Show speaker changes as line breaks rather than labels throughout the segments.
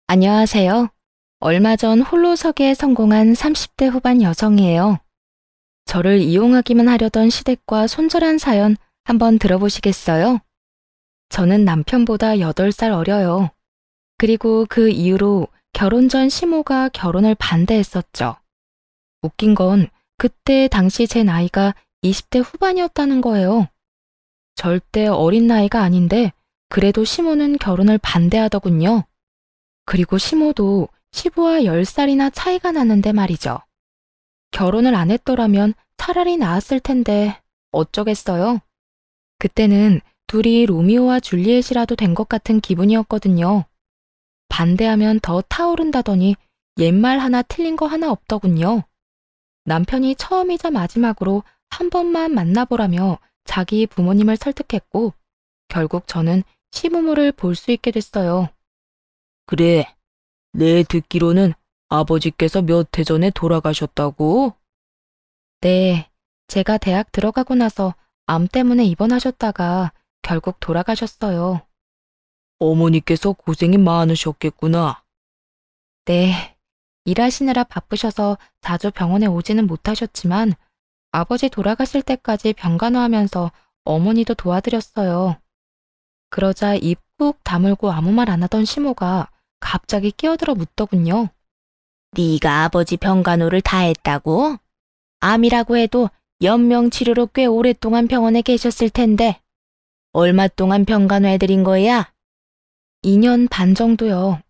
안녕하세요. 얼마 전 홀로서기에 성공한 30대 후반 여성이에요. 저를 이용하기만 하려던 시댁과 손절한 사연 한번 들어보시겠어요? 저는 남편보다 8살 어려요. 그리고 그 이후로 결혼 전 시모가 결혼을 반대했었죠. 웃긴 건 그때 당시 제 나이가 20대 후반이었다는 거예요. 절대 어린 나이가 아닌데 그래도 시모는 결혼을 반대하더군요. 그리고 시모도 시부와 10살이나 차이가 나는데 말이죠. 결혼을 안 했더라면 차라리 나았을 텐데 어쩌겠어요. 그때는 둘이 로미오와 줄리엣이라도 된 것 같은 기분이었거든요. 반대하면 더 타오른다더니 옛말 하나 틀린 거 하나 없더군요. 남편이 처음이자 마지막으로 한 번만 만나보라며 자기 부모님을 설득했고 결국 저는 시부모를 볼 수 있게 됐어요.
그래, 내 듣기로는 아버지께서 몇 해 전에 돌아가셨다고?
네, 제가 대학 들어가고 나서 암 때문에 입원하셨다가 결국 돌아가셨어요.
어머니께서 고생이 많으셨겠구나.
네, 일하시느라 바쁘셔서 자주 병원에 오지는 못하셨지만 아버지 돌아가실 때까지 병간호하면서 어머니도 도와드렸어요. 그러자 입 꾹 다물고 아무 말 안 하던 시모가 갑자기 끼어들어 묻더군요.
네가 아버지 병간호를 다 했다고? 암이라고 해도 연명 치료로 꽤 오랫동안 병원에 계셨을 텐데 얼마 동안 병간호 해드린 거야?
2년 반 정도요.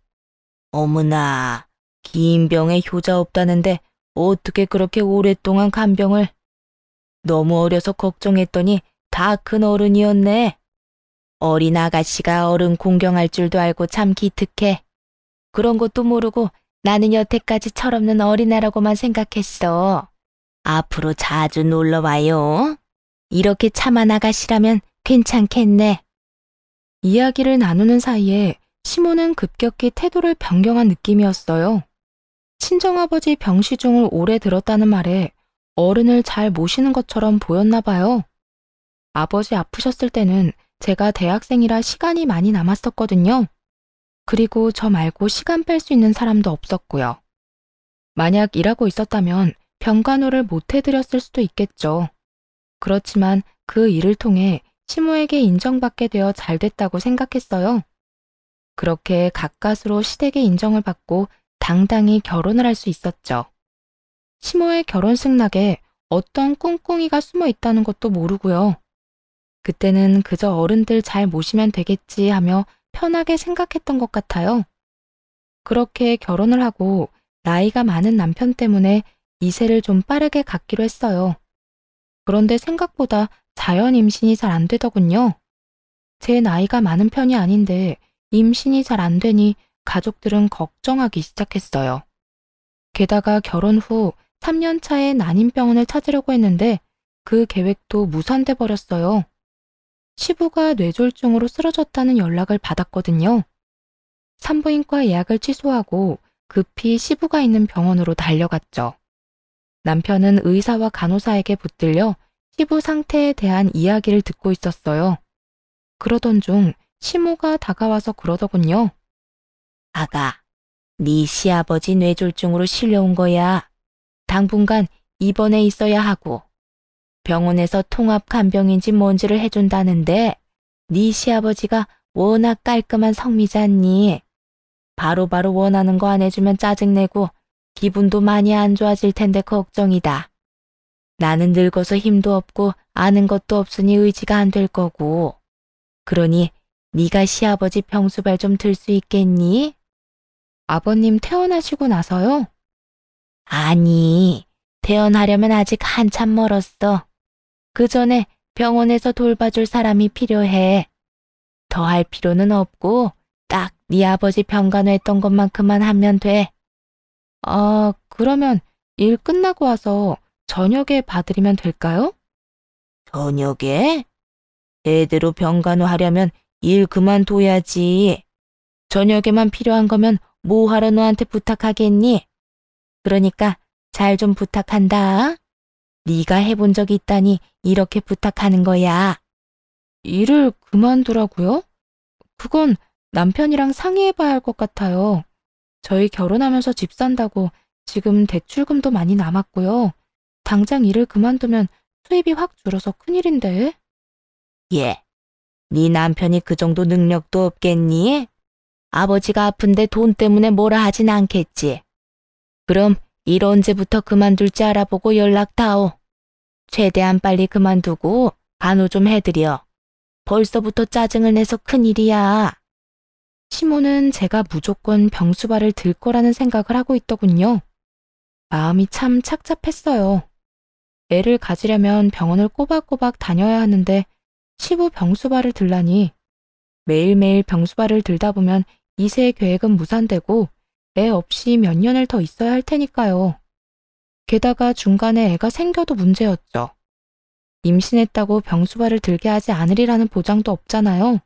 어머나, 긴 병에 효자 없다는데 어떻게 그렇게 오랫동안 간병을? 너무 어려서 걱정했더니 다 큰 어른이었네. 어린 아가씨가 어른 공경할 줄도 알고 참 기특해. 그런 것도 모르고 나는 여태까지 철없는 어린애라고만 생각했어. 앞으로 자주 놀러 와요. 이렇게 참한 아가씨라면 괜찮겠네.
이야기를 나누는 사이에 시모는 급격히 태도를 변경한 느낌이었어요. 친정아버지 병시중을 오래 들었다는 말에 어른을 잘 모시는 것처럼 보였나 봐요. 아버지 아프셨을 때는 제가 대학생이라 시간이 많이 남았었거든요. 그리고 저 말고 시간 뺄 수 있는 사람도 없었고요. 만약 일하고 있었다면 병간호를 못 해드렸을 수도 있겠죠. 그렇지만 그 일을 통해 시모에게 인정받게 되어 잘 됐다고 생각했어요. 그렇게 가까스로 시댁의 인정을 받고 당당히 결혼을 할 수 있었죠. 시모의 결혼식 낙에 어떤 꿍꿍이가 숨어 있다는 것도 모르고요. 그때는 그저 어른들 잘 모시면 되겠지 하며 편하게 생각했던 것 같아요. 그렇게 결혼을 하고 나이가 많은 남편 때문에 이세를 좀 빠르게 갖기로 했어요. 그런데 생각보다 자연 임신이 잘 안 되더군요. 제 나이가 많은 편이 아닌데 임신이 잘 안 되니 가족들은 걱정하기 시작했어요. 게다가 결혼 후 3년 차에 난임병원을 찾으려고 했는데 그 계획도 무산돼 버렸어요. 시부가 뇌졸중으로 쓰러졌다는 연락을 받았거든요. 산부인과 예약을 취소하고 급히 시부가 있는 병원으로 달려갔죠. 남편은 의사와 간호사에게 붙들려 시부 상태에 대한 이야기를 듣고 있었어요. 그러던 중 시모가 다가와서 그러더군요.
아가, 네 시아버지 뇌졸중으로 실려온 거야. 당분간 입원해 있어야 하고 병원에서 통합 간병인지 뭔지를 해준다는데 네 시아버지가 워낙 깔끔한 성미잖니. 바로바로 원하는 거 안 해주면 짜증내고 기분도 많이 안 좋아질 텐데 걱정이다. 나는 늙어서 힘도 없고 아는 것도 없으니 의지가 안 될 거고. 그러니 네가 시아버지 병수발 좀 들 수 있겠니?
아버님 태어나시고 나서요?
아니, 태어나려면 아직 한참 멀었어. 그 전에 병원에서 돌봐줄 사람이 필요해. 더 할 필요는 없고 딱 네 아버지 병간호했던 것만큼만 하면 돼.
아, 그러면 일 끝나고 와서 저녁에 봐드리면 될까요?
저녁에? 제대로 병간호하려면 일 그만둬야지. 저녁에만 필요한 거면 뭐하러 너한테 부탁하겠니? 그러니까 잘 좀 부탁한다. 네가 해본 적 있다니 이렇게 부탁하는 거야.
일을 그만두라고요? 그건 남편이랑 상의해봐야 할 것 같아요. 저희 결혼하면서 집 산다고 지금 대출금도 많이 남았고요. 당장 일을 그만두면 수입이 확 줄어서 큰일인데.
예, 네 남편이 그 정도 능력도 없겠니? 아버지가 아픈데 돈 때문에 뭐라 하진 않겠지. 그럼 일 언제부터 그만둘지 알아보고 연락다오. 최대한 빨리 그만두고 간호 좀 해드려. 벌써부터 짜증을 내서 큰일이야.
시모는 제가 무조건 병수발을 들 거라는 생각을 하고 있더군요. 마음이 참 착잡했어요. 애를 가지려면 병원을 꼬박꼬박 다녀야 하는데 시부 병수발을 들라니. 매일매일 병수발을 들다 보면 2세 계획은 무산되고 애 없이 몇 년을 더 있어야 할 테니까요. 게다가 중간에 애가 생겨도 문제였죠. 임신했다고 병수발을 들게 하지 않으리라는 보장도 없잖아요.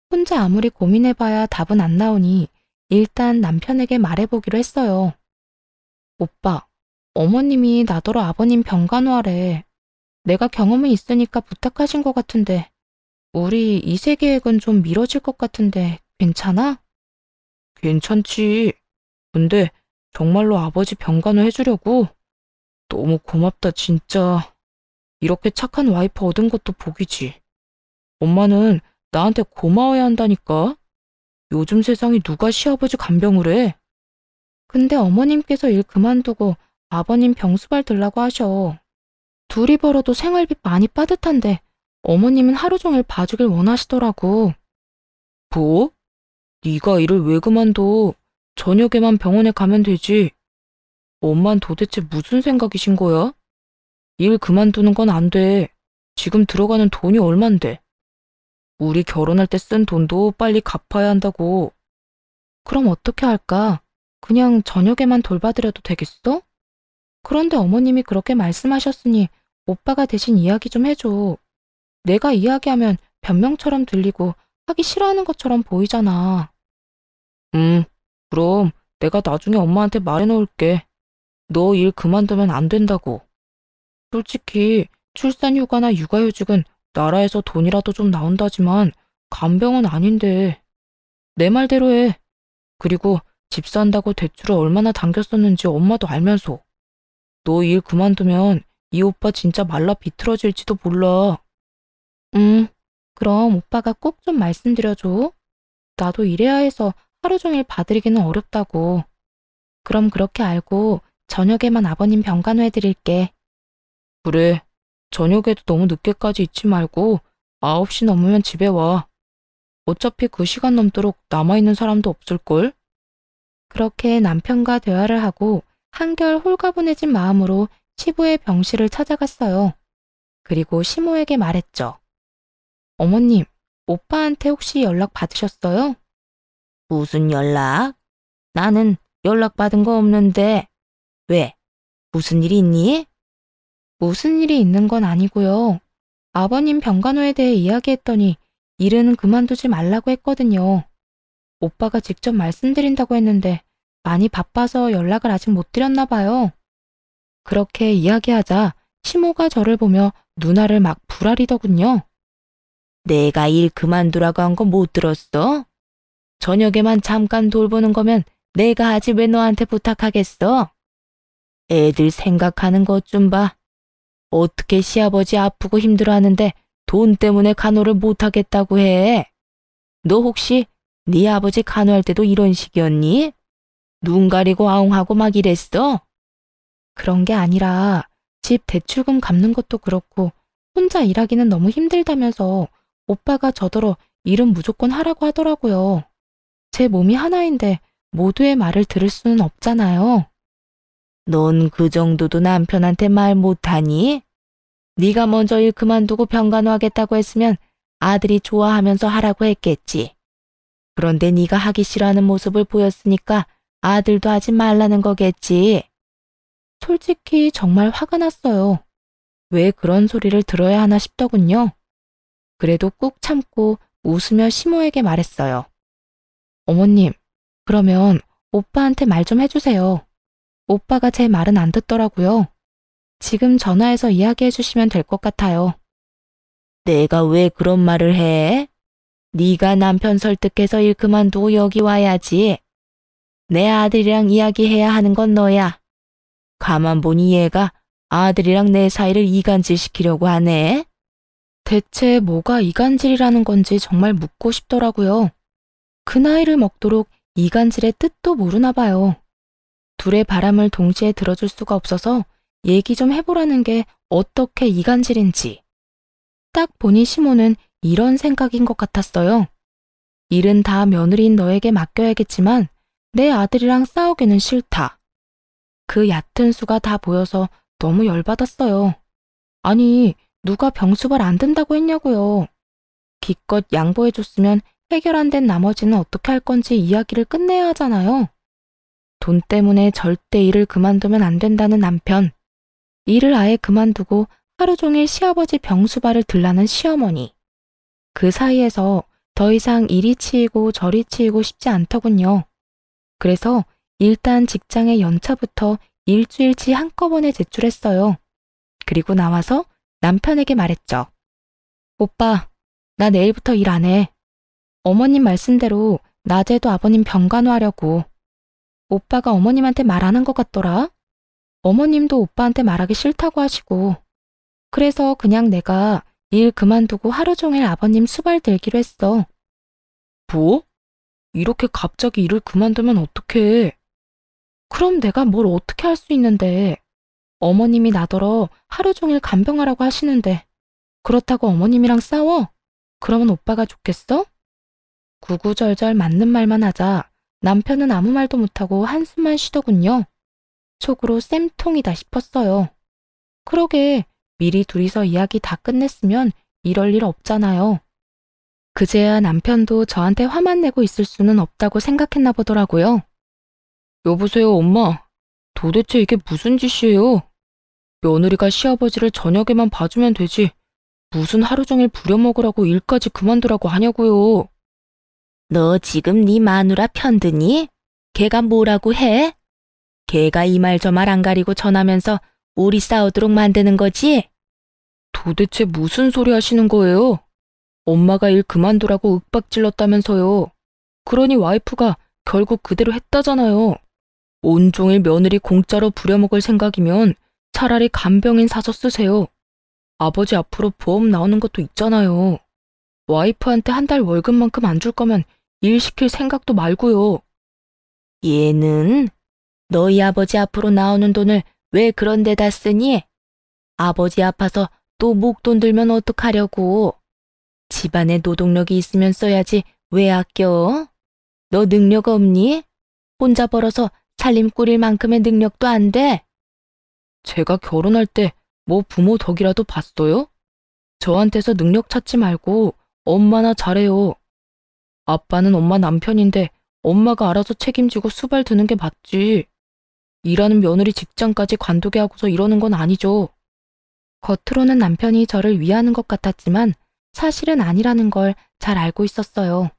혼자 아무리 고민해봐야 답은 안 나오니 일단 남편에게 말해보기로 했어요. 오빠, 어머님이 나더러 아버님 병간호하래. 내가 경험이 있으니까 부탁하신 것 같은데 우리 2세 계획은 좀 미뤄질 것 같은데 괜찮아? 괜찮지. 근데 정말로 아버지 병간호 해주려고? 너무 고맙다 진짜. 이렇게 착한 와이프 얻은 것도 복이지. 엄마는 나한테 고마워야 한다니까. 요즘 세상에 누가 시아버지 간병을 해? 근데 어머님께서 일 그만두고 아버님 병수발 들라고 하셔. 둘이 벌어도 생활비 많이 빠듯한데 어머님은 하루 종일 봐주길 원하시더라고. 뭐? 네가 일을 왜 그만둬? 저녁에만 병원에 가면 되지. 엄만 도대체 무슨 생각이신 거야? 일 그만두는 건 안 돼. 지금 들어가는 돈이 얼만데. 우리 결혼할 때 쓴 돈도 빨리 갚아야 한다고. 그럼 어떻게 할까? 그냥 저녁에만 돌봐드려도 되겠어? 그런데 어머님이 그렇게 말씀하셨으니 오빠가 대신 이야기 좀 해줘. 내가 이야기하면 변명처럼 들리고 하기 싫어하는 것처럼 보이잖아. 그럼 내가 나중에 엄마한테 말해놓을게. 너 일 그만두면 안 된다고. 솔직히 출산휴가나 육아휴직은 나라에서 돈이라도 좀 나온다지만 간병은 아닌데. 내 말대로 해. 그리고 집 산다고 대출을 얼마나 당겼었는지 엄마도 알면서. 너 일 그만두면 이 오빠 진짜 말라 비틀어질지도 몰라. 그럼 오빠가 꼭 좀 말씀드려줘. 나도 일해야 해서 하루 종일 봐드리기는 어렵다고. 그럼 그렇게 알고 저녁에만 아버님 병간호 해드릴게. 그래. 저녁에도 너무 늦게까지 있지 말고 9시 넘으면 집에 와. 어차피 그 시간 넘도록 남아있는 사람도 없을걸? 그렇게 남편과 대화를 하고 한결 홀가분해진 마음으로 시부의 병실을 찾아갔어요. 그리고 시모에게 말했죠. 어머님, 오빠한테 혹시 연락 받으셨어요?
무슨 연락? 나는 연락받은 거 없는데. 왜? 무슨 일 있니?
무슨 일이 있는 건 아니고요. 아버님 병간호에 대해 이야기했더니 일은 그만두지 말라고 했거든요. 오빠가 직접 말씀드린다고 했는데 많이 바빠서 연락을 아직 못 드렸나 봐요. 그렇게 이야기하자 시모가 저를 보며 눈알을 막 부라리더군요.
내가 일 그만두라고 한 거 못 들었어? 저녁에만 잠깐 돌보는 거면 내가 하지 왜 너한테 부탁하겠어? 애들 생각하는 것 좀 봐. 어떻게 시아버지 아프고 힘들어하는데 돈 때문에 간호를 못하겠다고 해? 너 혹시 네 아버지 간호할 때도 이런 식이었니? 눈 가리고 아웅하고 막 이랬어?
그런 게 아니라 집 대출금 갚는 것도 그렇고 혼자 일하기는 너무 힘들다면서 오빠가 저더러 일은 무조건 하라고 하더라고요. 제 몸이 하나인데 모두의 말을 들을 수는 없잖아요.
넌 그 정도도 남편한테 말 못하니? 네가 먼저 일 그만두고 병간호하겠다고 했으면 아들이 좋아하면서 하라고 했겠지. 그런데 네가 하기 싫어하는 모습을 보였으니까 아들도 하지 말라는 거겠지.
솔직히 정말 화가 났어요. 왜 그런 소리를 들어야 하나 싶더군요. 그래도 꾹 참고 웃으며 시모에게 말했어요. 어머님, 그러면 오빠한테 말 좀 해주세요. 오빠가 제 말은 안 듣더라고요. 지금 전화해서 이야기해 주시면 될 것 같아요.
내가 왜 그런 말을 해? 네가 남편 설득해서 일 그만두고 여기 와야지. 내 아들이랑 이야기해야 하는 건 너야. 가만 보니 얘가 아들이랑 내 사이를 이간질 시키려고 하네.
대체 뭐가 이간질이라는 건지 정말 묻고 싶더라고요. 그 나이를 먹도록 이간질의 뜻도 모르나 봐요. 둘의 바람을 동시에 들어줄 수가 없어서 얘기 좀 해보라는 게 어떻게 이간질인지. 딱 보니 시모는 이런 생각인 것 같았어요. 일은 다 며느리인 너에게 맡겨야겠지만 내 아들이랑 싸우기는 싫다. 그 얕은 수가 다 보여서 너무 열받았어요. 아니, 누가 병수발 안 든다고 했냐고요. 기껏 양보해줬으면 해결 안 된 나머지는 어떻게 할 건지 이야기를 끝내야 하잖아요. 돈 때문에 절대 일을 그만두면 안 된다는 남편. 일을 아예 그만두고 하루 종일 시아버지 병수발을 들라는 시어머니. 그 사이에서 더 이상 이리 치이고 저리 치이고 싶지 않더군요. 그래서 일단 직장의 연차부터 일주일치 한꺼번에 제출했어요. 그리고 나와서 남편에게 말했죠. 오빠, 나 내일부터 일 안 해. 어머님 말씀대로 낮에도 아버님 병간호하려고. 오빠가 어머님한테 말 안 한 것 같더라. 어머님도 오빠한테 말하기 싫다고 하시고. 그래서 그냥 내가 일 그만두고 하루 종일 아버님 수발 들기로 했어. 뭐? 이렇게 갑자기 일을 그만두면 어떡해? 그럼 내가 뭘 어떻게 할 수 있는데. 어머님이 나더러 하루 종일 간병하라고 하시는데 그렇다고 어머님이랑 싸워? 그러면 오빠가 좋겠어? 구구절절 맞는 말만 하자 남편은 아무 말도 못하고 한숨만 쉬더군요. 속으로 쌤통이다 싶었어요. 그러게 미리 둘이서 이야기 다 끝냈으면 이럴 일 없잖아요. 그제야 남편도 저한테 화만 내고 있을 수는 없다고 생각했나 보더라고요. 여보세요, 엄마. 도대체 이게 무슨 짓이에요? 며느리가 시아버지를 저녁에만 봐주면 되지. 무슨 하루 종일 부려먹으라고 일까지 그만두라고 하냐고요.
너 지금 네 마누라 편드니? 걔가 뭐라고 해? 걔가 이 말 저 말 안 가리고 전하면서 우리 싸우도록 만드는 거지?
도대체 무슨 소리 하시는 거예요? 엄마가 일 그만두라고 윽박질렀다면서요. 그러니 와이프가 결국 그대로 했다잖아요. 온종일 며느리 공짜로 부려먹을 생각이면 차라리 간병인 사서 쓰세요. 아버지 앞으로 보험 나오는 것도 있잖아요. 와이프한테 한 달 월급만큼 안 줄 거면 일 시킬 생각도 말고요.
얘는 너희 아버지 앞으로 나오는 돈을 왜 그런 데다 쓰니? 아버지 아파서 또 목돈 들면 어떡하려고. 집안에 노동력이 있으면 써야지 왜 아껴? 너 능력 없니? 혼자 벌어서 살림 꾸릴 만큼의 능력도 안 돼?
제가 결혼할 때 뭐 부모 덕이라도 봤어요? 저한테서 능력 찾지 말고 엄마나 잘해요. 아빠는 엄마 남편인데 엄마가 알아서 책임지고 수발 드는 게 맞지. 일하는 며느리 직장까지 관두게 하고서 이러는 건 아니죠. 겉으로는 남편이 저를 위하는 것 같았지만 사실은 아니라는 걸 잘 알고 있었어요.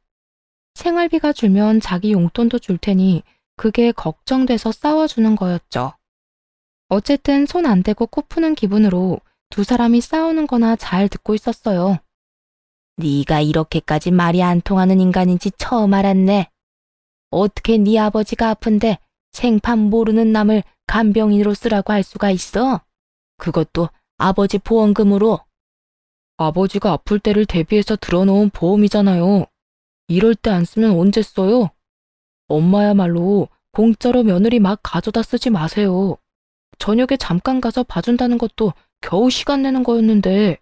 생활비가 줄면 자기 용돈도 줄 테니 그게 걱정돼서 싸워주는 거였죠. 어쨌든 손 안 대고 코 푸는 기분으로 두 사람이 싸우는 거나 잘 듣고 있었어요.
네가 이렇게까지 말이 안 통하는 인간인지 처음 알았네. 어떻게 네 아버지가 아픈데 생판 모르는 남을 간병인으로 쓰라고 할 수가 있어? 그것도 아버지 보험금으로.
아버지가 아플 때를 대비해서 들어놓은 보험이잖아요. 이럴 때 안 쓰면 언제 써요? 엄마야말로 공짜로 며느리 막 가져다 쓰지 마세요. 저녁에 잠깐 가서 봐준다는 것도 겨우 시간 내는 거였는데.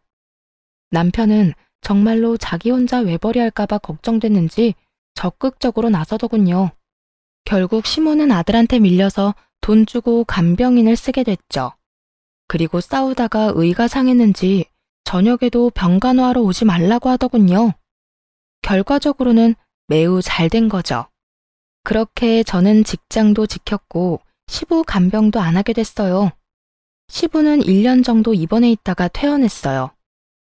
남편은 정말로 자기 혼자 외벌이 할까봐 걱정됐는지 적극적으로 나서더군요. 결국 시모는 아들한테 밀려서 돈 주고 간병인을 쓰게 됐죠. 그리고 싸우다가 의가 상했는지 저녁에도 병간호하러 오지 말라고 하더군요. 결과적으로는 매우 잘 된 거죠. 그렇게 저는 직장도 지켰고 시부 간병도 안 하게 됐어요. 시부는 1년 정도 입원해 있다가 퇴원했어요.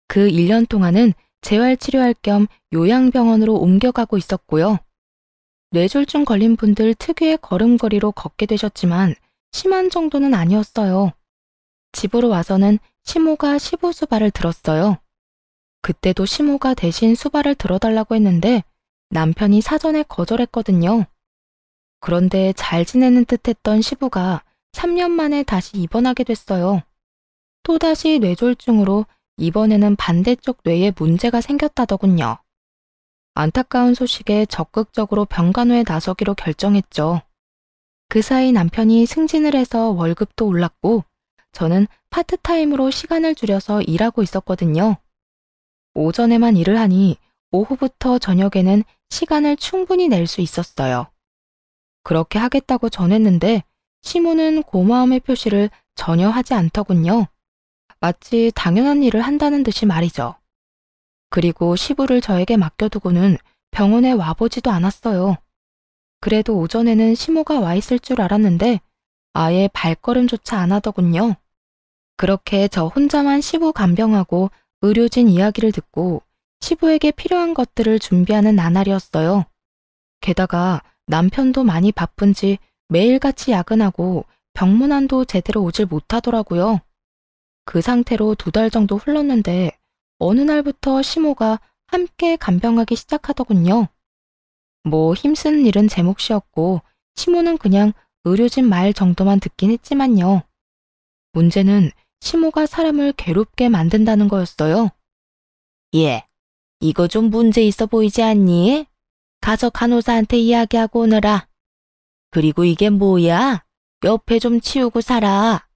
그 1년 동안은 재활치료할 겸 요양병원으로 옮겨가고 있었고요. 뇌졸중 걸린 분들 특유의 걸음걸이로 걷게 되셨지만 심한 정도는 아니었어요. 집으로 와서는 시모가 시부 수발을 들었어요. 그때도 시모가 대신 수발을 들어달라고 했는데 남편이 사전에 거절했거든요. 그런데 잘 지내는 듯했던 시부가 3년 만에 다시 입원하게 됐어요. 또다시 뇌졸중으로 이번에는 반대쪽 뇌에 문제가 생겼다더군요. 안타까운 소식에 적극적으로 병간호에 나서기로 결정했죠. 그 사이 남편이 승진을 해서 월급도 올랐고 저는 파트타임으로 시간을 줄여서 일하고 있었거든요. 오전에만 일을 하니 오후부터 저녁에는 시간을 충분히 낼 수 있었어요. 그렇게 하겠다고 전했는데 시모는 고마움의 표시를 전혀 하지 않더군요. 마치 당연한 일을 한다는 듯이 말이죠. 그리고 시부를 저에게 맡겨두고는 병원에 와보지도 않았어요. 그래도 오전에는 시모가 와 있을 줄 알았는데 아예 발걸음조차 안 하더군요. 그렇게 저 혼자만 시부 간병하고 의료진 이야기를 듣고 시부에게 필요한 것들을 준비하는 나날이었어요. 게다가 남편도 많이 바쁜지 매일같이 야근하고 병문안도 제대로 오질 못하더라고요. 그 상태로 2달 정도 흘렀는데 어느 날부터 시모가 함께 간병하기 시작하더군요. 뭐 힘쓰는 일은 제 몫이었고 시모는 그냥 의료진 말 정도만 듣긴 했지만요. 문제는 시모가 사람을 괴롭게 만든다는 거였어요.
예, 이거 좀 문제 있어 보이지 않니? 가서 간호사한테 이야기하고 오너라. 그리고 이게 뭐야? 옆에 좀 치우고 살아.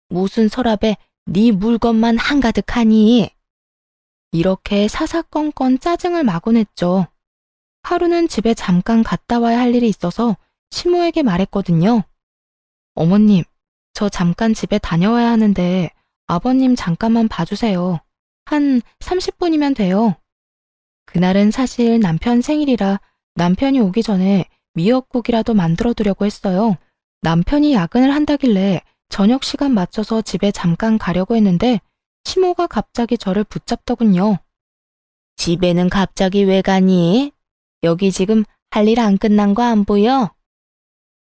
무슨 서랍에 네 물건만 한가득하니?
이렇게 사사건건 짜증을 마구 냈죠. 하루는 집에 잠깐 갔다 와야 할 일이 있어서 시모에게 말했거든요. 어머님, 저 잠깐 집에 다녀와야 하는데 아버님 잠깐만 봐주세요. 한 30분이면 돼요. 그날은 사실 남편 생일이라 남편이 오기 전에 미역국이라도 만들어 두려고 했어요. 남편이 야근을 한다길래 저녁 시간 맞춰서 집에 잠깐 가려고 했는데 시모가 갑자기 저를 붙잡더군요.
집에는 갑자기 왜 가니? 여기 지금 할 일 안 끝난 거 안 보여?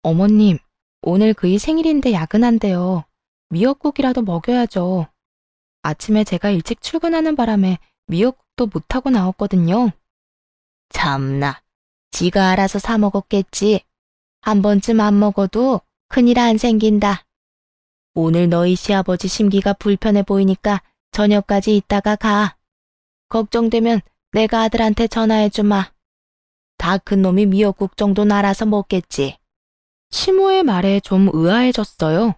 어머님, 오늘 그이 생일인데 야근한대요. 미역국이라도 먹여야죠. 아침에 제가 일찍 출근하는 바람에 미역국도 못하고 나왔거든요.
참나, 지가 알아서 사 먹었겠지. 한 번쯤 안 먹어도 큰일 안 생긴다. 오늘 너희 시아버지 심기가 불편해 보이니까 저녁까지 있다가 가. 걱정되면 내가 아들한테 전화해주마. 다 큰 놈이 미역국 정도는 알아서 먹겠지.
시모의 말에 좀 의아해졌어요.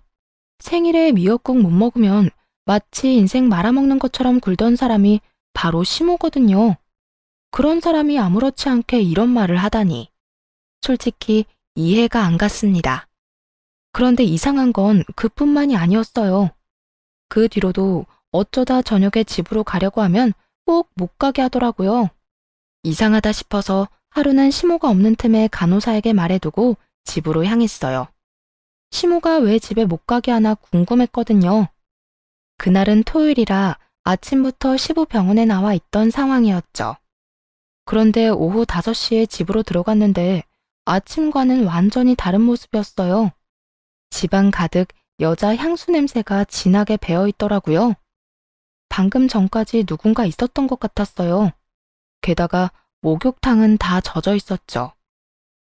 생일에 미역국 못 먹으면 마치 인생 말아먹는 것처럼 굴던 사람이 바로 시모거든요. 그런 사람이 아무렇지 않게 이런 말을 하다니. 솔직히 이해가 안 갔습니다. 그런데 이상한 건 그뿐만이 아니었어요. 그 뒤로도 어쩌다 저녁에 집으로 가려고 하면 꼭 못 가게 하더라고요. 이상하다 싶어서 하루는 시모가 없는 틈에 간호사에게 말해두고 집으로 향했어요. 시모가 왜 집에 못 가게 하나 궁금했거든요. 그날은 토요일이라 아침부터 시부 병원에 나와 있던 상황이었죠. 그런데 오후 5시에 집으로 들어갔는데 아침과는 완전히 다른 모습이었어요. 집안 가득 여자 향수 냄새가 진하게 배어 있더라고요. 방금 전까지 누군가 있었던 것 같았어요. 게다가 목욕탕은 다 젖어 있었죠.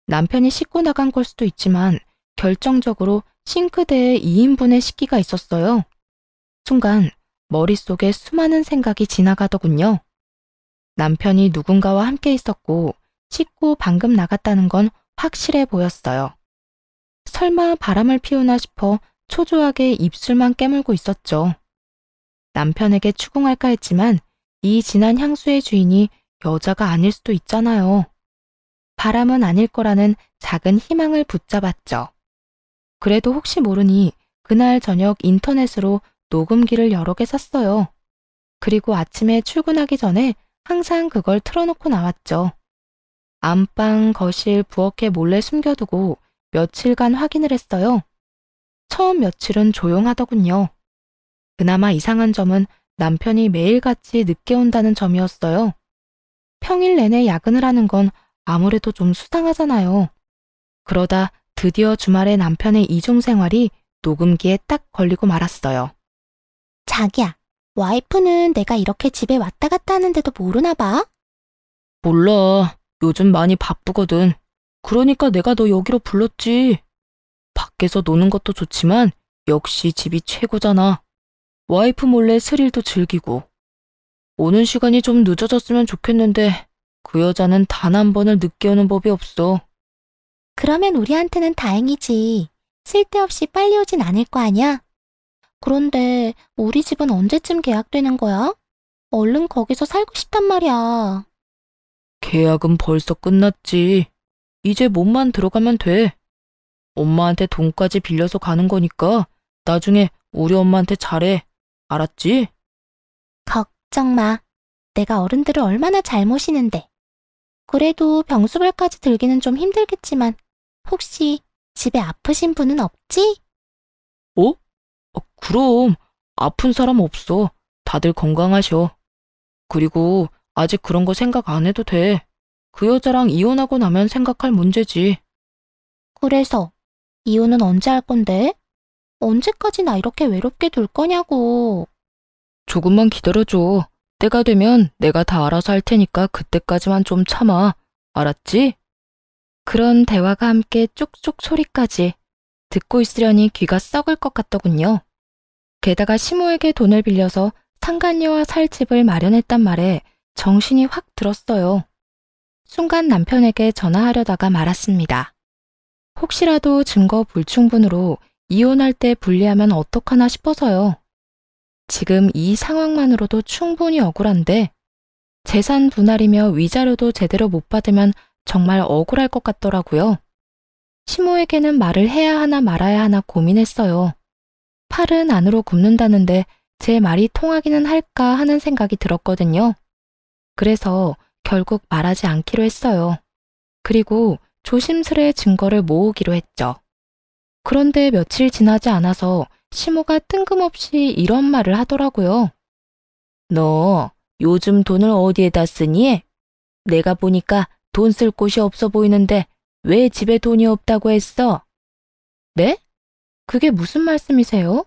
남편이 씻고 나간 걸 수도 있지만 결정적으로 싱크대에 2인분의 식기가 있었어요. 순간 머릿속에 수많은 생각이 지나가더군요. 남편이 누군가와 함께 있었고 씻고 방금 나갔다는 건 확실해 보였어요. 설마 바람을 피우나 싶어 초조하게 입술만 깨물고 있었죠. 남편에게 추궁할까 했지만 이 진한 향수의 주인이 여자가 아닐 수도 있잖아요. 바람은 아닐 거라는 작은 희망을 붙잡았죠. 그래도 혹시 모르니 그날 저녁 인터넷으로 녹음기를 여러 개 샀어요. 그리고 아침에 출근하기 전에 항상 그걸 틀어놓고 나왔죠. 안방, 거실, 부엌에 몰래 숨겨두고 며칠간 확인을 했어요. 처음 며칠은 조용하더군요. 그나마 이상한 점은 남편이 매일같이 늦게 온다는 점이었어요. 평일 내내 야근을 하는 건 아무래도 좀 수상하잖아요. 그러다 드디어 주말에 남편의 이중생활이 녹음기에 딱 걸리고 말았어요.
자기야, 와이프는 내가 이렇게 집에 왔다 갔다 하는데도 모르나 봐?
몰라. 요즘 많이 바쁘거든. 그러니까 내가 너 여기로 불렀지. 밖에서 노는 것도 좋지만 역시 집이 최고잖아. 와이프 몰래 스릴도 즐기고. 오는 시간이 좀 늦어졌으면 좋겠는데 그 여자는 단 한 번을 늦게 오는 법이 없어.
그러면 우리한테는 다행이지. 쓸데없이 빨리 오진 않을 거 아니야? 그런데 우리 집은 언제쯤 계약되는 거야? 얼른 거기서 살고 싶단 말이야.
계약은 벌써 끝났지. 이제 몸만 들어가면 돼. 엄마한테 돈까지 빌려서 가는 거니까 나중에 우리 엄마한테 잘해. 알았지?
걱정 마. 내가 어른들을 얼마나 잘 모시는데. 그래도 병수발까지 들기는 좀 힘들겠지만 혹시 집에 아프신 분은 없지?
어? 그럼 아픈 사람 없어. 다들 건강하셔. 그리고 아직 그런 거 생각 안 해도 돼. 그 여자랑 이혼하고 나면 생각할 문제지.
그래서 이혼은 언제 할 건데? 언제까지 나 이렇게 외롭게 둘 거냐고.
조금만 기다려줘. 때가 되면 내가 다 알아서 할 테니까 그때까지만 좀 참아. 알았지? 그런 대화가 함께 쪽쪽 소리까지 듣고 있으려니 귀가 썩을 것 같더군요. 게다가 시모에게 돈을 빌려서 상간녀와 살 집을 마련했단 말에 정신이 확 들었어요. 순간 남편에게 전화하려다가 말았습니다. 혹시라도 증거 불충분으로 이혼할 때 불리하면 어떡하나 싶어서요. 지금 이 상황만으로도 충분히 억울한데 재산 분할이며 위자료도 제대로 못 받으면 정말 억울할 것 같더라고요. 시모에게는 말을 해야 하나 말아야 하나 고민했어요. 팔은 안으로 굽는다는데 제 말이 통하기는 할까 하는 생각이 들었거든요. 그래서 결국 말하지 않기로 했어요. 그리고 조심스레 증거를 모으기로 했죠. 그런데 며칠 지나지 않아서 시모가 뜬금없이 이런 말을 하더라고요. 너 요즘 돈을 어디에다 쓰니? 내가 보니까 돈 쓸 곳이 없어 보이는데 왜 집에 돈이 없다고 했어? 네? 그게 무슨 말씀이세요?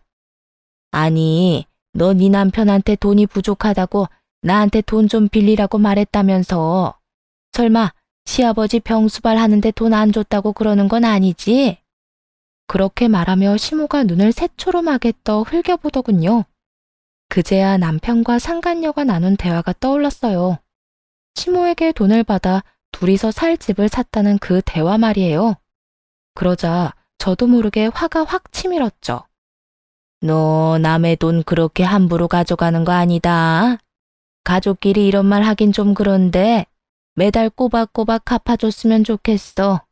아니, 너 네 남편한테 돈이 부족하다고 나한테 돈 좀 빌리라고 말했다면서. 설마 시아버지 병수발 하는데 돈 안 줬다고 그러는 건 아니지? 그렇게 말하며 시모가 눈을 새초롬하게 떠 흘겨보더군요. 그제야 남편과 상간녀가 나눈 대화가 떠올랐어요. 시모에게 돈을 받아 둘이서 살 집을 샀다는 그 대화 말이에요. 그러자 저도 모르게 화가 확 치밀었죠. 너 남의 돈 그렇게 함부로 가져가는 거 아니다. 가족끼리 이런 말 하긴 좀 그런데 매달 꼬박꼬박 갚아줬으면 좋겠어.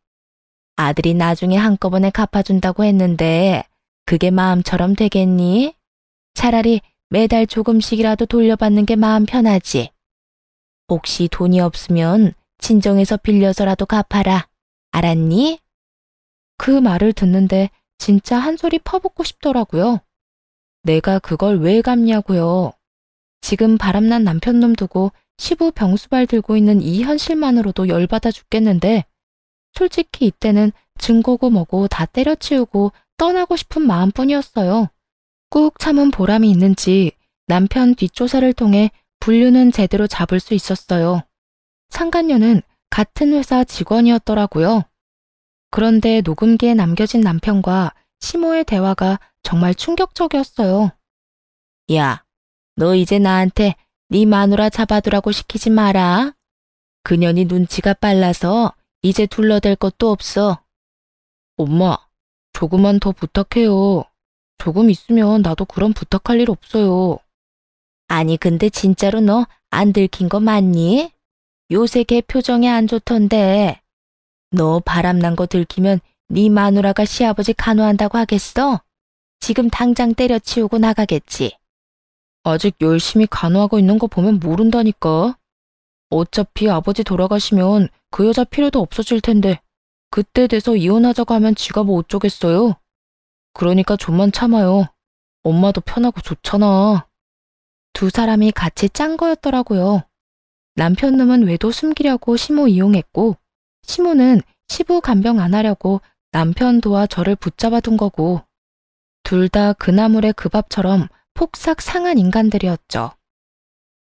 아들이 나중에 한꺼번에 갚아준다고 했는데 그게 마음처럼 되겠니? 차라리 매달 조금씩이라도 돌려받는 게 마음 편하지. 혹시 돈이 없으면 친정에서 빌려서라도 갚아라. 알았니? 그 말을 듣는데 진짜 한 소리 퍼붓고 싶더라고요. 내가 그걸 왜 갚냐고요. 지금 바람난 남편놈 두고 시부 병수발 들고 있는 이 현실만으로도 열받아 죽겠는데 솔직히 이때는 증거고 뭐고 다 때려치우고 떠나고 싶은 마음뿐이었어요. 꾹 참은 보람이 있는지 남편 뒷조사를 통해 분류는 제대로 잡을 수 있었어요. 상간녀는 같은 회사 직원이었더라고요. 그런데 녹음기에 남겨진 남편과 시모의 대화가 정말 충격적이었어요. 야, 너 이제 나한테 네 마누라 잡아두라고 시키지 마라. 그년이 눈치가 빨라서 이제 둘러댈 것도 없어. 엄마, 조금만 더 부탁해요. 조금 있으면 나도 그런 부탁할 일 없어요. 아니 근데 진짜로 너 안 들킨 거 맞니? 요새 걔 표정이 안 좋던데. 너 바람난 거 들키면 네 마누라가 시아버지 간호한다고 하겠어? 지금 당장 때려치우고 나가겠지. 아직 열심히 간호하고 있는 거 보면 모른다니까. 어차피 아버지 돌아가시면 그 여자 필요도 없어질 텐데 그때 돼서 이혼하자고 하면 지가 뭐 어쩌겠어요. 그러니까 좀만 참아요. 엄마도 편하고 좋잖아. 두 사람이 같이 짠 거였더라고요. 남편 놈은 외도 숨기려고 시모 이용했고 시모는 시부 간병 안 하려고 남편 도와 저를 붙잡아 둔 거고 둘 다 그나물의 그 밥처럼 폭삭 상한 인간들이었죠.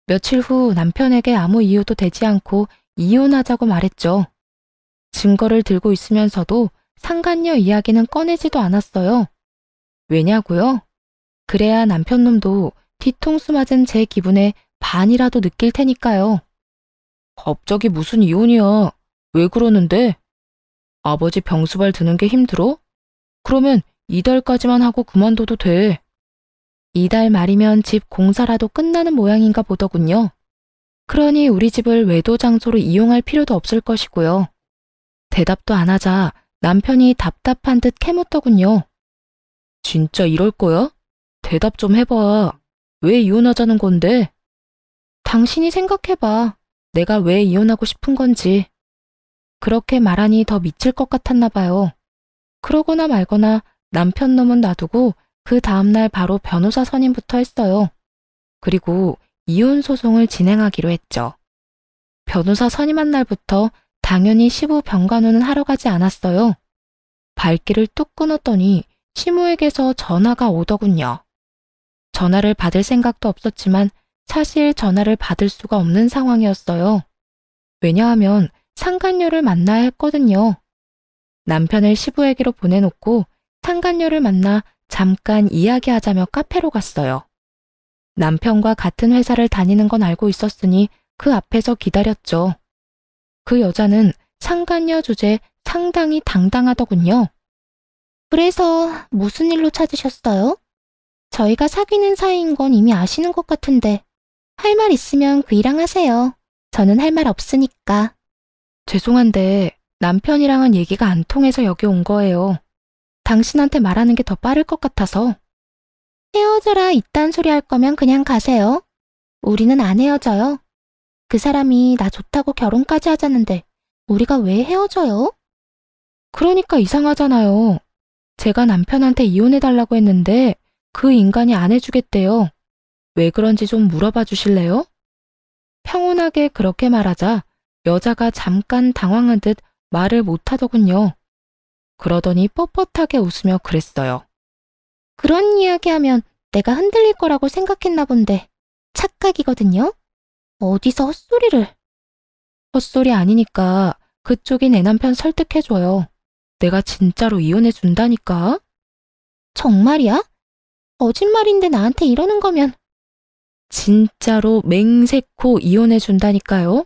며칠 후 남편에게 아무 이유도 되지 않고 이혼하자고 말했죠. 증거를 들고 있으면서도 상간녀 이야기는 꺼내지도 않았어요. 왜냐고요? 그래야 남편놈도 뒤통수 맞은 제 기분에 반이라도 느낄 테니까요. 갑자기 무슨 이혼이야? 왜 그러는데? 아버지 병수발 드는 게 힘들어? 그러면 이달까지만 하고 그만둬도 돼. 이달 말이면 집 공사라도 끝나는 모양인가 보더군요. 그러니 우리 집을 외도 장소로 이용할 필요도 없을 것이고요. 대답도 안 하자 남편이 답답한 듯 캐묻더군요. 진짜 이럴 거야? 대답 좀 해봐. 왜 이혼하자는 건데? 당신이 생각해봐. 내가 왜 이혼하고 싶은 건지. 그렇게 말하니 더 미칠 것 같았나 봐요. 그러거나 말거나 남편 놈은 놔두고 그 다음날 바로 변호사 선임부터 했어요. 그리고 이혼 소송을 진행하기로 했죠. 변호사 선임한 날부터 당연히 시부 병간호는 하러 가지 않았어요. 발길을 뚝 끊었더니 시모에게서 전화가 오더군요. 전화를 받을 생각도 없었지만 사실 전화를 받을 수가 없는 상황이었어요. 왜냐하면 상간녀를 만나야 했거든요. 남편을 시부에게로 보내놓고 상간녀를 만나 잠깐 이야기하자며 카페로 갔어요. 남편과 같은 회사를 다니는 건 알고 있었으니 그 앞에서 기다렸죠. 그 여자는 상간녀 주제에 상당히 당당하더군요.
그래서 무슨 일로 찾으셨어요? 저희가 사귀는 사이인 건 이미 아시는 것 같은데 할 말 있으면 그이랑 하세요. 저는 할 말 없으니까.
죄송한데 남편이랑은 얘기가 안 통해서 여기 온 거예요. 당신한테 말하는 게 더 빠를 것 같아서.
헤어져라 이딴 소리 할 거면 그냥 가세요. 우리는 안 헤어져요. 그 사람이 나 좋다고 결혼까지 하자는데 우리가 왜 헤어져요?
그러니까 이상하잖아요. 제가 남편한테 이혼해달라고 했는데 그 인간이 안 해주겠대요. 왜 그런지 좀 물어봐 주실래요? 평온하게 그렇게 말하자 여자가 잠깐 당황한 듯 말을 못하더군요. 그러더니 뻣뻣하게 웃으며 그랬어요.
그런 이야기하면 내가 흔들릴 거라고 생각했나 본데 착각이거든요. 어디서 헛소리를.
헛소리 아니니까 그쪽이 내 남편 설득해줘요. 내가 진짜로 이혼해준다니까?
정말이야? 거짓말인데 나한테 이러는 거면.
진짜로 맹세코 이혼해준다니까요?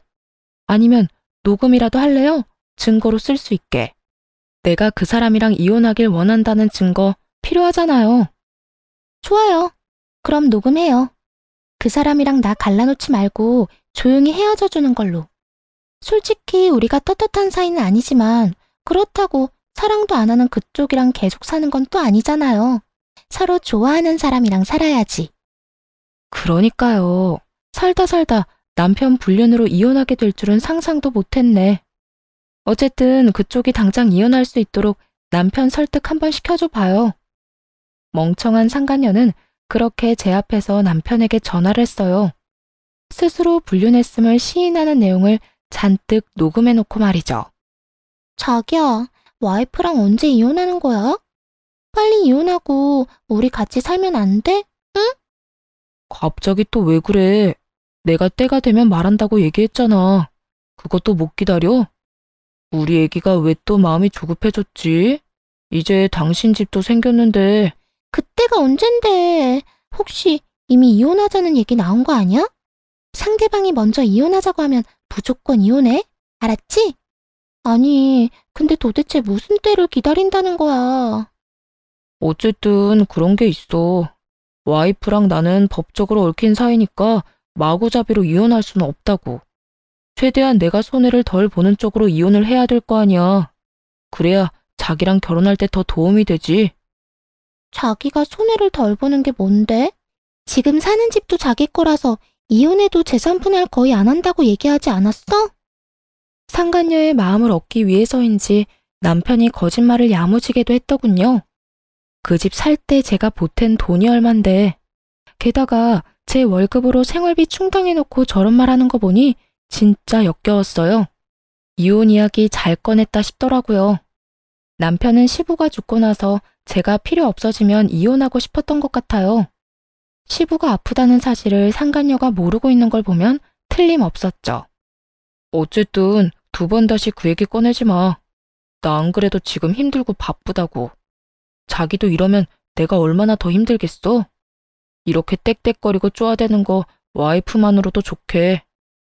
아니면 녹음이라도 할래요? 증거로 쓸 수 있게. 내가 그 사람이랑 이혼하길 원한다는 증거 필요하잖아요.
좋아요. 그럼 녹음해요. 그 사람이랑 나 갈라놓지 말고 조용히 헤어져 주는 걸로. 솔직히 우리가 떳떳한 사이는 아니지만 그렇다고 사랑도 안 하는 그쪽이랑 계속 사는 건 또 아니잖아요. 서로 좋아하는 사람이랑 살아야지.
그러니까요. 살다 남편 불륜으로 이혼하게 될 줄은 상상도 못했네. 어쨌든 그쪽이 당장 이혼할 수 있도록 남편 설득 한번 시켜줘 봐요. 멍청한 상간녀는 그렇게 제 앞에서 남편에게 전화를 했어요. 스스로 불륜했음을 시인하는 내용을 잔뜩 녹음해놓고 말이죠.
자기야, 와이프랑 언제 이혼하는 거야? 빨리 이혼하고 우리 같이 살면 안 돼? 응?
갑자기 또 왜 그래? 내가 때가 되면 말한다고 얘기했잖아. 그것도 못 기다려? 우리 애기가 왜 또 마음이 조급해졌지? 이제 당신 집도 생겼는데.
그때가 언젠데. 혹시 이미 이혼하자는 얘기 나온 거 아니야? 상대방이 먼저 이혼하자고 하면 무조건 이혼해. 알았지? 아니, 근데 도대체 무슨 때를 기다린다는 거야.
어쨌든 그런 게 있어. 와이프랑 나는 법적으로 얽힌 사이니까 마구잡이로 이혼할 수는 없다고. 최대한 내가 손해를 덜 보는 쪽으로 이혼을 해야 될 거 아니야. 그래야 자기랑 결혼할 때 더 도움이 되지.
자기가 손해를 덜 보는 게 뭔데? 지금 사는 집도 자기 거라서 이혼해도 재산 분할 거의 안 한다고 얘기하지 않았어?
상간녀의 마음을 얻기 위해서인지 남편이 거짓말을 야무지게도 했더군요. 그 집 살 때 제가 보탠 돈이 얼만데. 게다가 제 월급으로 생활비 충당해놓고 저런 말 하는 거 보니 진짜 역겨웠어요. 이혼 이야기 잘 꺼냈다 싶더라고요. 남편은 시부가 죽고 나서 제가 필요 없어지면 이혼하고 싶었던 것 같아요. 시부가 아프다는 사실을 상간녀가 모르고 있는 걸 보면 틀림없었죠. 어쨌든 두 번 다시 그 얘기 꺼내지 마. 나 안 그래도 지금 힘들고 바쁘다고. 자기도 이러면 내가 얼마나 더 힘들겠어? 이렇게 떽떽거리고 쪼아대는 거 와이프만으로도 좋게.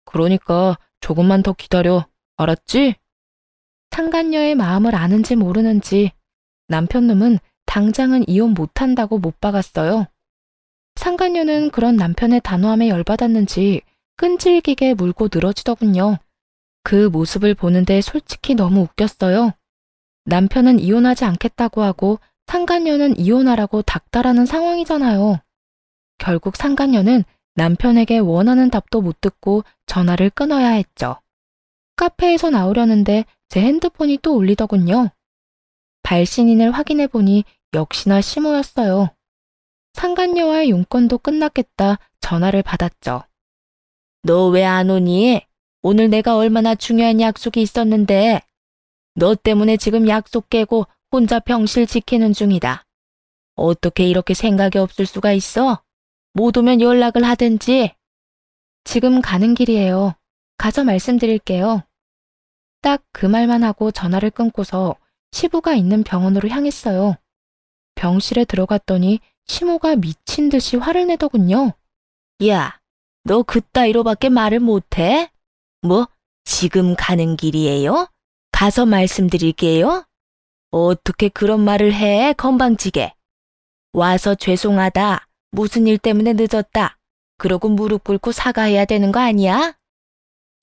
그러니까 조금만 더 기다려. 알았지? 상간녀의 마음을 아는지 모르는지 남편놈은 당장은 이혼 못한다고 못 박았어요. 상간녀는 그런 남편의 단호함에 열받았는지 끈질기게 물고 늘어지더군요. 그 모습을 보는데 솔직히 너무 웃겼어요. 남편은 이혼하지 않겠다고 하고 상간녀는 이혼하라고 닥달하는 상황이잖아요. 결국 상간녀는 남편에게 원하는 답도 못 듣고 전화를 끊어야 했죠. 카페에서 나오려는데 제 핸드폰이 또 울리더군요. 발신인을 확인해 보니 역시나 시모였어요. 상간녀와의 용건도 끝났겠다 전화를 받았죠.
너 왜 안 오니? 오늘 내가 얼마나 중요한 약속이 있었는데. 너 때문에 지금 약속 깨고 혼자 병실 지키는 중이다. 어떻게 이렇게 생각이 없을 수가 있어? 못 오면 연락을 하든지.
지금 가는 길이에요. 가서 말씀드릴게요. 딱 그 말만 하고 전화를 끊고서 시부가 있는 병원으로 향했어요. 병실에 들어갔더니 시모가 미친 듯이 화를 내더군요.
야, 너 그따위로밖에 말을 못해? 뭐, 지금 가는 길이에요? 가서 말씀드릴게요? 어떻게 그런 말을 해, 건방지게. 와서 죄송하다. 무슨 일 때문에 늦었다. 그러고 무릎 꿇고 사과해야 되는 거 아니야?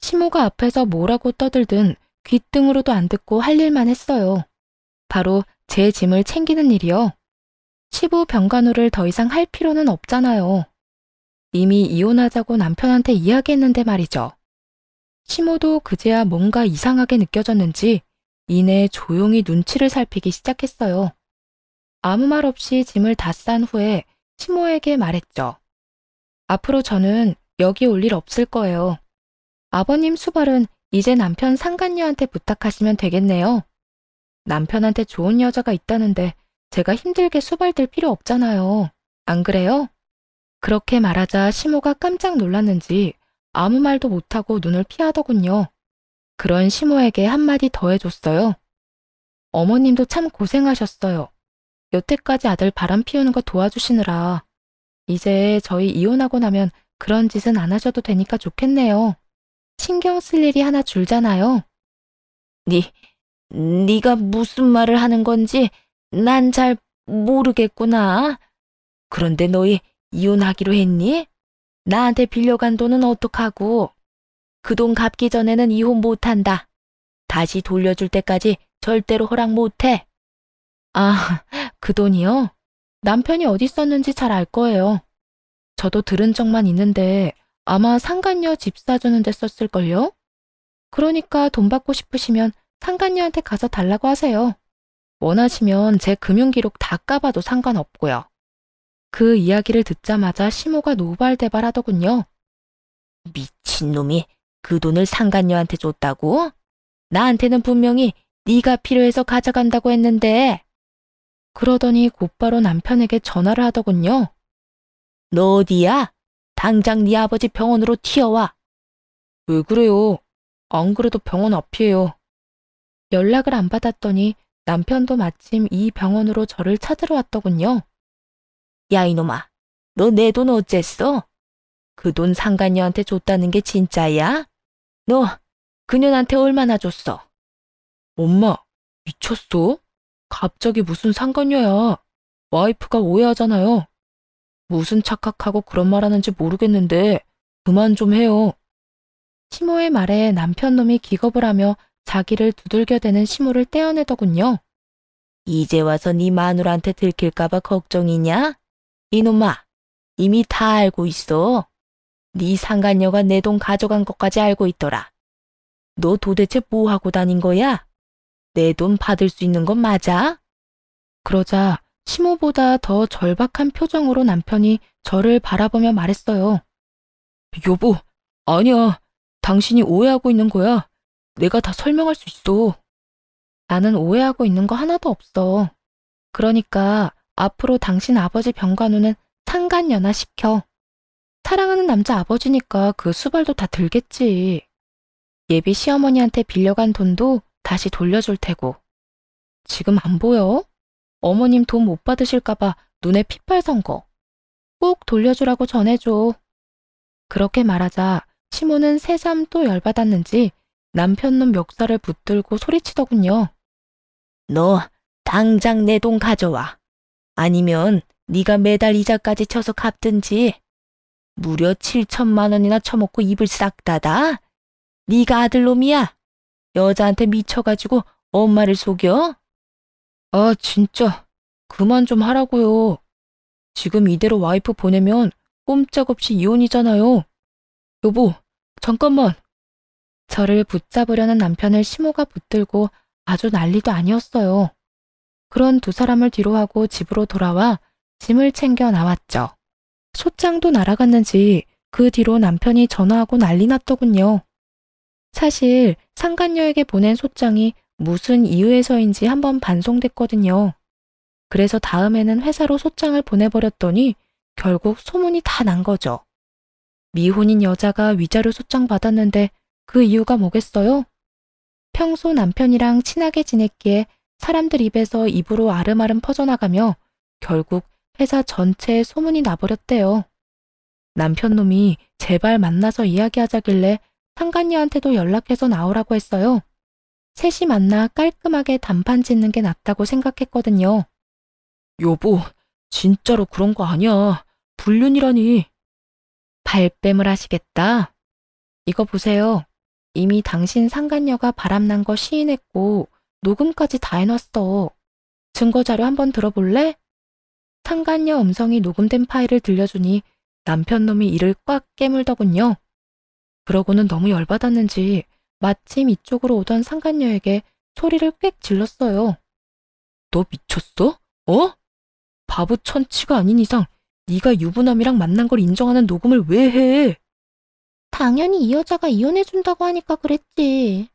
시모가 앞에서 뭐라고 떠들든 귓등으로도 안 듣고 할 일만 했어요. 바로 제 짐을 챙기는 일이요. 시부 병간호를 더 이상 할 필요는 없잖아요. 이미 이혼하자고 남편한테 이야기했는데 말이죠. 시모도 그제야 뭔가 이상하게 느껴졌는지 이내 조용히 눈치를 살피기 시작했어요. 아무 말 없이 짐을 다 싼 후에 시모에게 말했죠. 앞으로 저는 여기 올 일 없을 거예요. 아버님 수발은 이제 남편 상간녀한테 부탁하시면 되겠네요. 남편한테 좋은 여자가 있다는데 제가 힘들게 수발될 필요 없잖아요. 안 그래요? 그렇게 말하자 시모가 깜짝 놀랐는지 아무 말도 못하고 눈을 피하더군요. 그런 시모에게 한마디 더 해줬어요. 어머님도 참 고생하셨어요. 여태까지 아들 바람 피우는 거 도와주시느라. 이제 저희 이혼하고 나면 그런 짓은 안 하셔도 되니까 좋겠네요. 신경 쓸 일이 하나 줄잖아요.
네가 무슨 말을 하는 건지 난 잘 모르겠구나. 그런데 너희 이혼하기로 했니? 나한테 빌려간 돈은 어떡하고? 그 돈 갚기 전에는 이혼 못한다. 다시 돌려줄 때까지 절대로 허락 못해.
아, 그 돈이요? 남편이 어디 썼는지 잘 알 거예요. 저도 들은 적만 있는데 아마 상간녀 집 사주는 데 썼을걸요? 그러니까 돈 받고 싶으시면 상간녀한테 가서 달라고 하세요. 원하시면 제 금융기록 다 까봐도 상관없고요. 그 이야기를 듣자마자 시모가 노발대발 하더군요.
미친놈이 그 돈을 상간녀한테 줬다고? 나한테는 분명히 네가 필요해서 가져간다고 했는데.
그러더니 곧바로 남편에게 전화를 하더군요.
너 어디야? 당장 네 아버지 병원으로 튀어와.
왜 그래요? 안 그래도 병원 앞이에요. 연락을 안 받았더니 남편도 마침 이 병원으로 저를 찾으러 왔더군요.
야 이놈아, 너 내 돈 어쨌어? 그 돈 상간녀한테 줬다는 게 진짜야? 너 그년한테 얼마나 줬어?
엄마, 미쳤어? 갑자기 무슨 상관녀야. 와이프가 오해하잖아요. 무슨 착각하고 그런 말 하는지 모르겠는데 그만 좀 해요. 시모의 말에 남편놈이 기겁을 하며 자기를 두들겨대는 시모를 떼어내더군요.
이제 와서 네 마누라한테 들킬까봐 걱정이냐? 이놈아, 이미 다 알고 있어. 네 상간녀가 내 돈 가져간 것까지 알고 있더라. 너 도대체 뭐 하고 다닌 거야? 내 돈 받을 수 있는 건 맞아?
그러자 시모보다 더 절박한 표정으로 남편이 저를 바라보며 말했어요. 여보, 아니야. 당신이 오해하고 있는 거야. 내가 다 설명할 수 있어. 나는 오해하고 있는 거 하나도 없어. 그러니까 앞으로 당신 아버지 병간호는 상간녀나 시켜. 사랑하는 남자 아버지니까 그 수발도 다 들겠지. 예비 시어머니한테 빌려간 돈도 다시 돌려줄 테고. 지금 안 보여? 어머님 돈 못 받으실까봐 눈에 핏발 선 거. 꼭 돌려주라고 전해줘. 그렇게 말하자 시모는 새삼 또 열받았는지 남편 놈 멱살을 붙들고 소리치더군요.
너 당장 내 돈 가져와. 아니면 네가 매달 이자까지 쳐서 갚든지. 무려 7천만 원이나 처먹고 입을 싹 닫아? 네가 아들놈이야? 여자한테 미쳐가지고 엄마를 속여?
아, 진짜. 그만 좀 하라고요. 지금 이대로 와이프 보내면 꼼짝없이 이혼이잖아요. 여보, 잠깐만. 저를 붙잡으려는 남편을 시모가 붙들고 아주 난리도 아니었어요. 그런 두 사람을 뒤로하고 집으로 돌아와 짐을 챙겨 나왔죠. 소장도 날아갔는지 그 뒤로 남편이 전화하고 난리 났더군요. 사실 상간녀에게 보낸 소장이 무슨 이유에서인지 한번 반송됐거든요. 그래서 다음에는 회사로 소장을 보내버렸더니 결국 소문이 다 난 거죠. 미혼인 여자가 위자료 소장 받았는데 그 이유가 뭐겠어요? 평소 남편이랑 친하게 지냈기에 사람들 입에서 입으로 아름아름 퍼져나가며 결국 회사 전체에 소문이 나버렸대요. 남편 놈이 제발 만나서 이야기하자길래 상간녀한테도 연락해서 나오라고 했어요. 셋이 만나 깔끔하게 단판 짓는 게 낫다고 생각했거든요. 여보, 진짜로 그런 거 아니야. 불륜이라니. 발뺌을 하시겠다. 이거 보세요. 이미 당신 상간녀가 바람난 거 시인했고 녹음까지 다 해놨어. 증거자료 한번 들어볼래? 상간녀 음성이 녹음된 파일을 들려주니 남편 놈이 이를 꽉 깨물더군요. 그러고는 너무 열받았는지 마침 이쪽으로 오던 상간녀에게 소리를 꽥 질렀어요. 너 미쳤어? 어? 바보 천치가 아닌 이상 네가 유부남이랑 만난 걸 인정하는 녹음을 왜 해?
당연히 이 여자가 이혼해준다고 하니까 그랬지.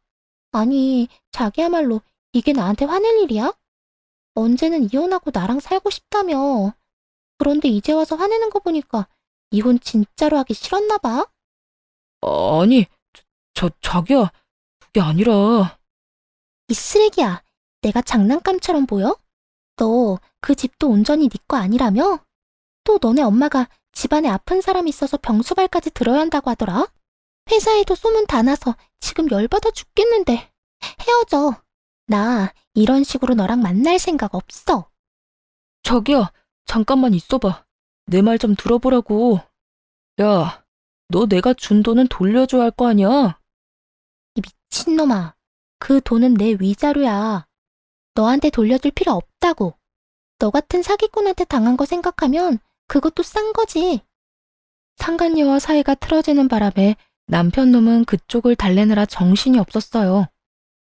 아니, 자기야말로 이게 나한테 화낼 일이야? 언제는 이혼하고 나랑 살고 싶다며. 그런데 이제 와서 화내는 거 보니까 이혼 진짜로 하기 싫었나 봐.
아니, 자기야, 그게 아니라.
이 쓰레기야, 내가 장난감처럼 보여? 너 그 집도 온전히 네 거 아니라며? 또 너네 엄마가 집안에 아픈 사람이 있어서 병수발까지 들어야 한다고 하더라. 회사에도 소문 다 나서 지금 열받아 죽겠는데. 헤어져. 나 이런 식으로 너랑 만날 생각 없어.
자기야, 잠깐만 있어봐. 내 말 좀 들어보라고. 야, 너 내가 준 돈은 돌려줘야 할 거 아니야?
이 미친놈아. 그 돈은 내 위자료야. 너한테 돌려줄 필요 없다고. 너 같은 사기꾼한테 당한 거 생각하면 그것도 싼 거지.
상간녀와 사이가 틀어지는 바람에 남편 놈은 그쪽을 달래느라 정신이 없었어요.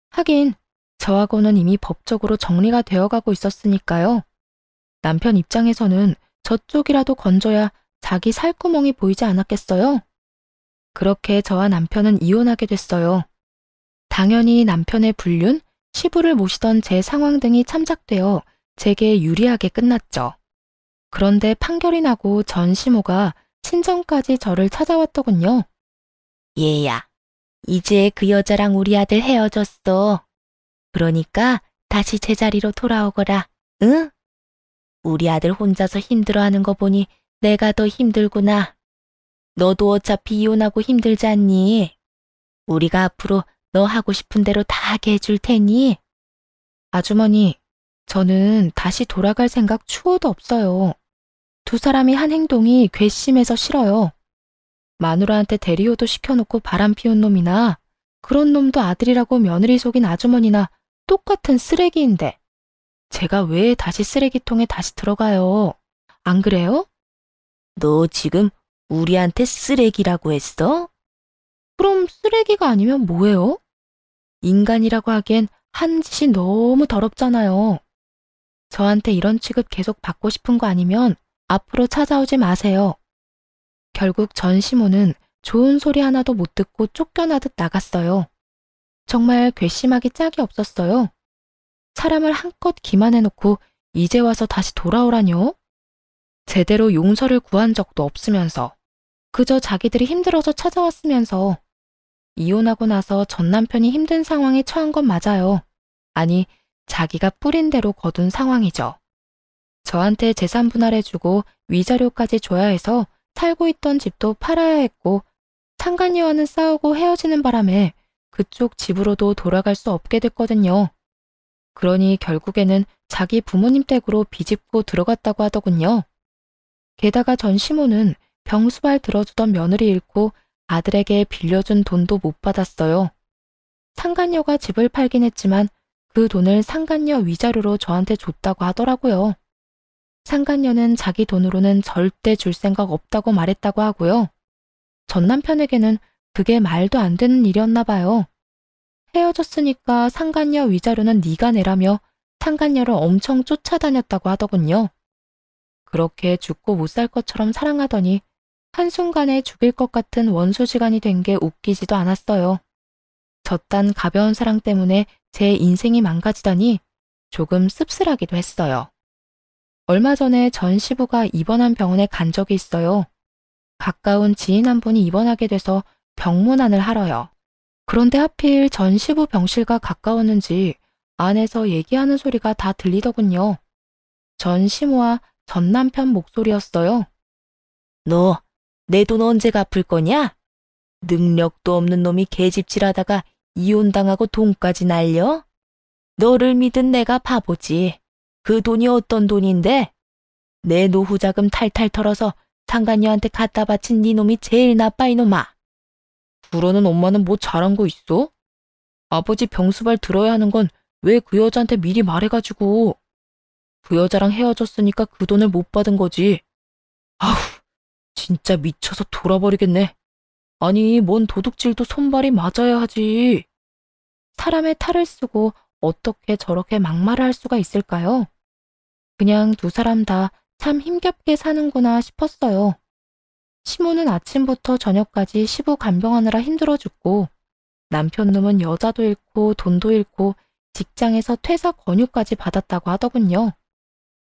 하긴 저하고는 이미 법적으로 정리가 되어가고 있었으니까요. 남편 입장에서는 저쪽이라도 건져야 자기 살구멍이 보이지 않았겠어요? 그렇게 저와 남편은 이혼하게 됐어요. 당연히 남편의 불륜, 시부를 모시던 제 상황 등이 참작되어 제게 유리하게 끝났죠. 그런데 판결이 나고 전 시모가 친정까지 저를 찾아왔더군요.
얘야, 이제 그 여자랑 우리 아들 헤어졌어. 그러니까 다시 제자리로 돌아오거라, 응? 우리 아들 혼자서 힘들어하는 거 보니 내가 더 힘들구나. 너도 어차피 이혼하고 힘들지 않니? 우리가 앞으로 너 하고 싶은 대로 다 하게 해줄 테니.
아주머니, 저는 다시 돌아갈 생각 추호도 없어요. 두 사람이 한 행동이 괘씸해서 싫어요. 마누라한테 대리호도 시켜놓고 바람 피운 놈이나 그런 놈도 아들이라고 며느리 속인 아주머니나 똑같은 쓰레기인데 제가 왜 다시 쓰레기통에 다시 들어가요? 안 그래요?
너 지금 우리한테 쓰레기라고 했어?
그럼 쓰레기가 아니면 뭐예요? 인간이라고 하기엔 한 짓이 너무 더럽잖아요. 저한테 이런 취급 계속 받고 싶은 거 아니면 앞으로 찾아오지 마세요. 결국 전 시모는 좋은 소리 하나도 못 듣고 쫓겨나듯 나갔어요. 정말 괘씸하기 짝이 없었어요. 사람을 한껏 기만해놓고 이제 와서 다시 돌아오라뇨? 제대로 용서를 구한 적도 없으면서 그저 자기들이 힘들어서 찾아왔으면서 이혼하고 나서 전 남편이 힘든 상황에 처한 건 맞아요. 아니, 자기가 뿌린 대로 거둔 상황이죠. 저한테 재산 분할해주고 위자료까지 줘야 해서 살고 있던 집도 팔아야 했고, 상간녀와는 싸우고 헤어지는 바람에 그쪽 집으로도 돌아갈 수 없게 됐거든요. 그러니 결국에는 자기 부모님 댁으로 비집고 들어갔다고 하더군요. 게다가 전 시모는 병수발 들어주던 며느리 잃고 아들에게 빌려준 돈도 못 받았어요. 상간녀가 집을 팔긴 했지만 그 돈을 상간녀 위자료로 저한테 줬다고 하더라고요. 상간녀는 자기 돈으로는 절대 줄 생각 없다고 말했다고 하고요. 전 남편에게는 그게 말도 안 되는 일이었나 봐요. 헤어졌으니까 상간녀 위자료는 네가 내라며 상간녀를 엄청 쫓아다녔다고 하더군요. 그렇게 죽고 못 살 것처럼 사랑하더니 한순간에 죽일 것 같은 원수지간이 된 게 웃기지도 않았어요. 저딴 가벼운 사랑 때문에 제 인생이 망가지다니 조금 씁쓸하기도 했어요. 얼마 전에 전 시부가 입원한 병원에 간 적이 있어요. 가까운 지인 한 분이 입원하게 돼서 병문안을 하러요. 그런데 하필 전 시부 병실과 가까웠는지 안에서 얘기하는 소리가 다 들리더군요. 전 시모와 전 남편 목소리였어요.
너 내 돈 언제 갚을 거냐? 능력도 없는 놈이 개집질하다가 이혼당하고 돈까지 날려? 너를 믿은 내가 바보지. 그 돈이 어떤 돈인데? 내 노후자금 탈탈 털어서 상간녀한테 갖다 바친 네 놈이 제일 나빠 이놈아.
그러는 엄마는 뭐 잘한 거 있어? 아버지 병수발 들어야 하는 건 왜 그 여자한테 미리 말해가지고. 그 여자랑 헤어졌으니까 그 돈을 못 받은 거지. 아우, 진짜 미쳐서 돌아버리겠네. 아니, 뭔 도둑질도 손발이 맞아야 하지. 사람의 탈을 쓰고 어떻게 저렇게 막말을 할 수가 있을까요? 그냥 두 사람 다 참 힘겹게 사는구나 싶었어요. 시모는 아침부터 저녁까지 시부 간병하느라 힘들어 죽고, 남편 놈은 여자도 잃고 돈도 잃고 직장에서 퇴사 권유까지 받았다고 하더군요.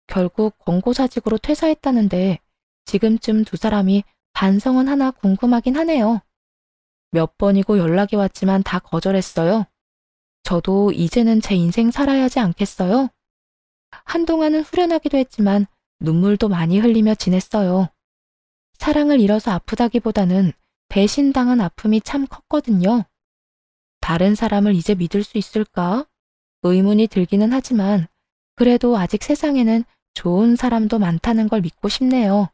결국 권고사직으로 퇴사했다는데 지금쯤 두 사람이 반성은 하나 궁금하긴 하네요. 몇 번이고 연락이 왔지만 다 거절했어요. 저도 이제는 제 인생 살아야 하지 않겠어요? 한동안은 후련하기도 했지만 눈물도 많이 흘리며 지냈어요. 사랑을 잃어서 아프다기보다는 배신당한 아픔이 참 컸거든요. 다른 사람을 이제 믿을 수 있을까? 의문이 들기는 하지만 그래도 아직 세상에는 좋은 사람도 많다는 걸 믿고 싶네요.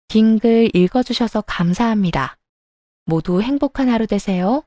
긴 글 읽어주셔서 감사합니다. 모두 행복한 하루 되세요.